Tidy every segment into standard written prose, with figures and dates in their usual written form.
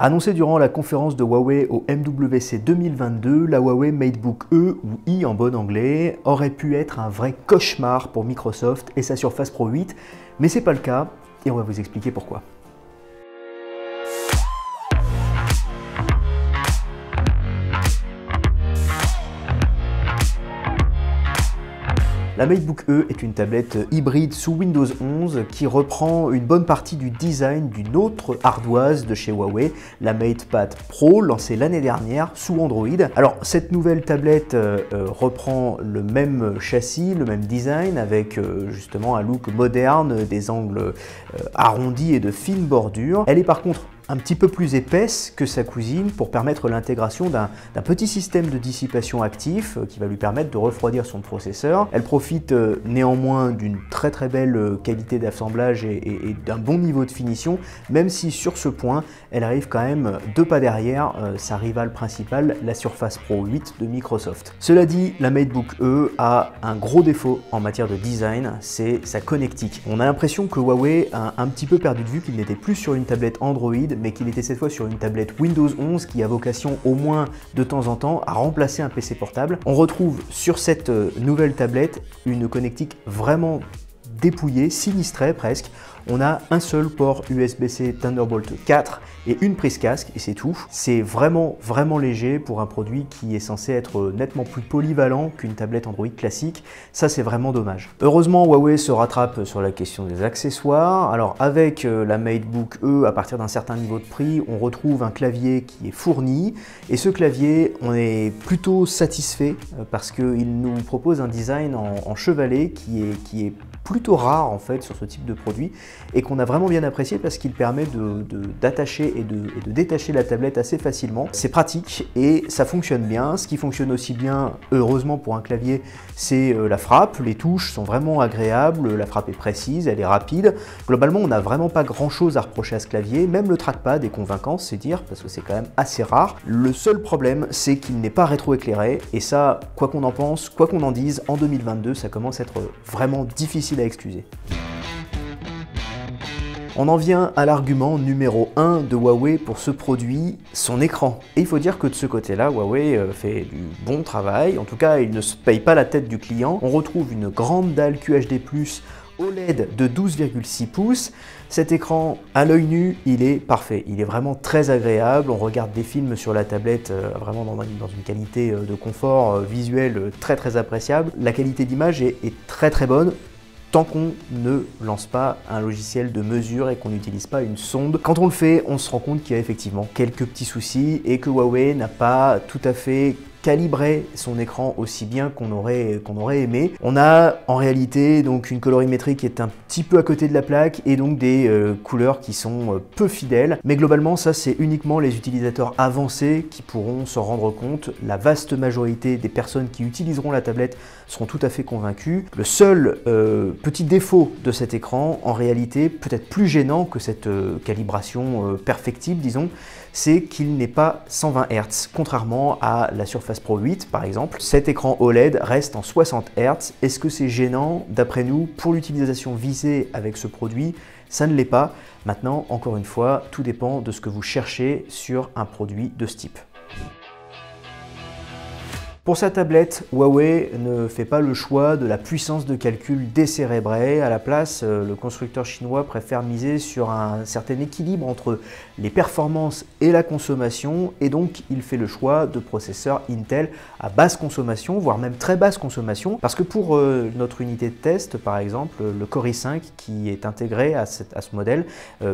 Annoncé durant la conférence de Huawei au MWC 2022, la Huawei MateBook E, ou i en bon anglais, aurait pu être un vrai cauchemar pour Microsoft et sa Surface Pro 8, mais c'est pas le cas, et on va vous expliquer pourquoi. La MateBook E est une tablette hybride sous Windows 11 qui reprend une bonne partie du design d'une autre ardoise de chez Huawei, la MatePad Pro, lancée l'année dernière sous Android. Alors cette nouvelle tablette reprend le même châssis, le même design, avec justement un look moderne, des angles arrondis et de fines bordures. Elle est par contre un petit peu plus épaisse que sa cousine pour permettre l'intégration d'un petit système de dissipation actif qui va lui permettre de refroidir son processeur. Elle profite néanmoins d'une très belle qualité d'assemblage et d'un bon niveau de finition, même si sur ce point, elle arrive quand même deux pas derrière sa rivale principale, la Surface Pro 8 de Microsoft. Cela dit, la MateBook E a un gros défaut en matière de design, c'est sa connectique. On a l'impression que Huawei a un petit peu perdu de vue qu'il n'était plus sur une tablette Android, mais qu'il était cette fois sur une tablette Windows 11 qui a vocation au moins de temps en temps à remplacer un PC portable. On retrouve sur cette nouvelle tablette une connectique vraiment dépouillée, sinistrée presque. On a un seul port USB-C Thunderbolt 4 et une prise casque et c'est tout. C'est vraiment léger pour un produit qui est censé être nettement plus polyvalent qu'une tablette Android classique. Ça, c'est vraiment dommage. Heureusement, Huawei se rattrape sur la question des accessoires. Alors avec la MateBook E, à partir d'un certain niveau de prix, on retrouve un clavier qui est fourni et ce clavier, on est plutôt satisfait parce qu'il nous propose un design en chevalet qui est plutôt rare en fait sur ce type de produit et qu'on a vraiment bien apprécié parce qu'il permet d'attacher et de détacher la tablette assez facilement. C'est pratique et ça fonctionne bien. Ce qui fonctionne aussi bien, heureusement pour un clavier, c'est la frappe. Les touches sont vraiment agréables, la frappe est précise, elle est rapide. Globalement, on n'a vraiment pas grand chose à reprocher à ce clavier. Même le trackpad est convaincant, c'est dire, parce que c'est quand même assez rare. Le seul problème, c'est qu'il n'est pas rétroéclairé et ça, quoi qu'on en pense, quoi qu'on en dise, en 2022, ça commence à être vraiment difficile à excuser. On en vient à l'argument numéro 1 de Huawei pour ce produit, son écran. Et il faut dire que de ce côté-là, Huawei fait du bon travail. En tout cas, il ne se paye pas la tête du client. On retrouve une grande dalle QHD+, OLED de 12,6 pouces. Cet écran, à l'œil nu, il est parfait. Il est vraiment très agréable. On regarde des films sur la tablette vraiment dans une qualité de confort visuel très appréciable. La qualité d'image est très bonne, tant qu'on ne lance pas un logiciel de mesure et qu'on n'utilise pas une sonde. Quand on le fait, on se rend compte qu'il y a effectivement quelques petits soucis et que Huawei n'a pas tout à fait calibrer son écran aussi bien qu'on aurait aimé. On a en réalité donc une colorimétrie qui est un petit peu à côté de la plaque et donc des couleurs qui sont peu fidèles. Mais globalement, ça c'est uniquement les utilisateurs avancés qui pourront s'en rendre compte. La vaste majorité des personnes qui utiliseront la tablette seront tout à fait convaincus. Le seul petit défaut de cet écran, en réalité peut-être plus gênant que cette calibration perfectible, disons, c'est qu'il n'est pas 120 Hz, contrairement à la Surface Pro 8 par exemple. Cet écran OLED reste en 60 Hz. Est-ce que c'est gênant? D'après nous, pour l'utilisation visée avec ce produit, ça ne l'est pas. Maintenant, encore une fois, tout dépend de ce que vous cherchez sur un produit de ce type. Pour sa tablette, Huawei ne fait pas le choix de la puissance de calcul décérébrée. À la place, le constructeur chinois préfère miser sur un certain équilibre entre les performances et la consommation, et donc il fait le choix de processeurs Intel à basse consommation, voire même très basse consommation, parce que pour notre unité de test, par exemple, le Core i5 qui est intégré à ce modèle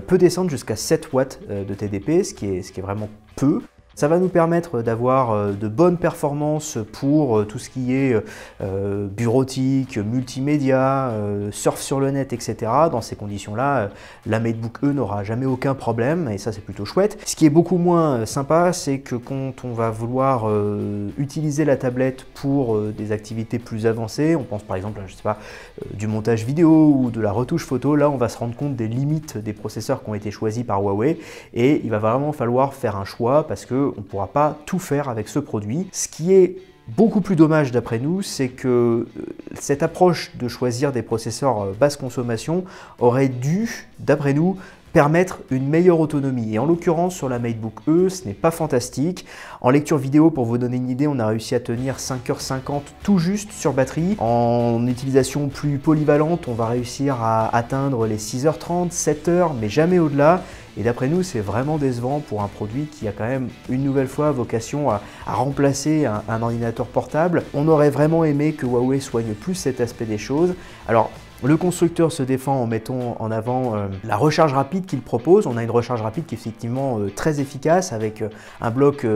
peut descendre jusqu'à 7 watts de TDP, ce qui est vraiment peu. Ça va nous permettre d'avoir de bonnes performances pour tout ce qui est bureautique, multimédia, surf sur le net, etc. Dans ces conditions-là, la MateBook E n'aura jamais aucun problème et ça c'est plutôt chouette. Ce qui est beaucoup moins sympa, c'est que quand on va vouloir utiliser la tablette pour des activités plus avancées, on pense par exemple, je sais pas, du montage vidéo ou de la retouche photo, là on va se rendre compte des limites des processeurs qui ont été choisis par Huawei et il va vraiment falloir faire un choix parce que on ne pourra pas tout faire avec ce produit. Ce qui est beaucoup plus dommage d'après nous, c'est que cette approche de choisir des processeurs basse consommation aurait dû, d'après nous, permettre une meilleure autonomie. Et en l'occurrence, sur la MateBook E, ce n'est pas fantastique. En lecture vidéo, pour vous donner une idée, on a réussi à tenir 5h50 tout juste sur batterie. En utilisation plus polyvalente, on va réussir à atteindre les 6h30, 7h, mais jamais au-delà. Et d'après nous, c'est vraiment décevant pour un produit qui a quand même une nouvelle fois vocation à remplacer un ordinateur portable. On aurait vraiment aimé que Huawei soigne plus cet aspect des choses. Alors, le constructeur se défend en mettant en avant la recharge rapide qu'il propose. On a une recharge rapide qui est effectivement très efficace avec un bloc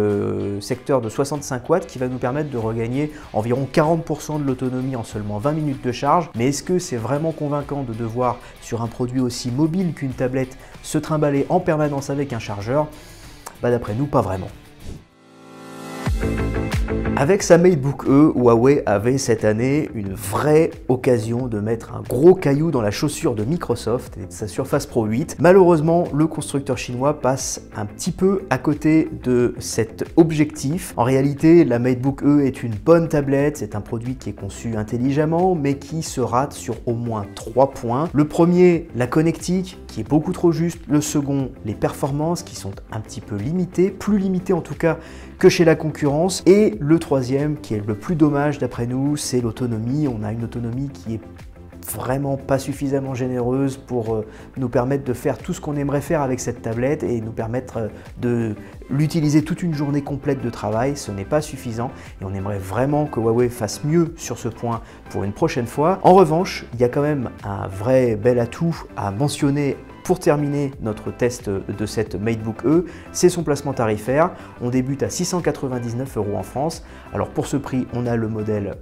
secteur de 65 watts qui va nous permettre de regagner environ 40% de l'autonomie en seulement 20 minutes de charge. Mais est-ce que c'est vraiment convaincant de devoir, sur un produit aussi mobile qu'une tablette, se trimballer en permanence avec un chargeur? D'après nous, pas vraiment. Avec sa MateBook E, Huawei avait cette année une vraie occasion de mettre un gros caillou dans la chaussure de Microsoft et de sa Surface Pro 8. Malheureusement, le constructeur chinois passe un petit peu à côté de cet objectif. En réalité, la MateBook E est une bonne tablette, c'est un produit qui est conçu intelligemment, mais qui se rate sur au moins 3 points. Le premier, la connectique, qui est beaucoup trop juste. Le second, les performances, qui sont un petit peu limitées, plus limitées en tout cas que chez la concurrence. Et le troisième, qui est le plus dommage d'après nous, c'est l'autonomie. On a une autonomie qui est vraiment pas suffisamment généreuse pour nous permettre de faire tout ce qu'on aimerait faire avec cette tablette et nous permettre de l'utiliser toute une journée complète de travail. Ce n'est pas suffisant et on aimerait vraiment que Huawei fasse mieux sur ce point pour une prochaine fois. En revanche, il y a quand même un vrai bel atout à mentionner pour terminer notre test de cette MateBook E, c'est son placement tarifaire. On débute à 699 € en France. Alors pour ce prix, on a le modèle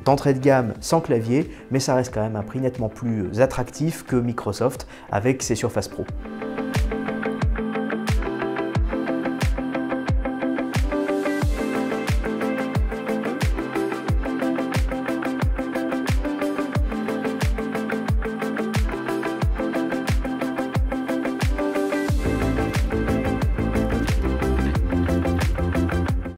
d'entrée de gamme sans clavier, mais ça reste quand même un prix nettement plus attractif que Microsoft avec ses Surface Pro.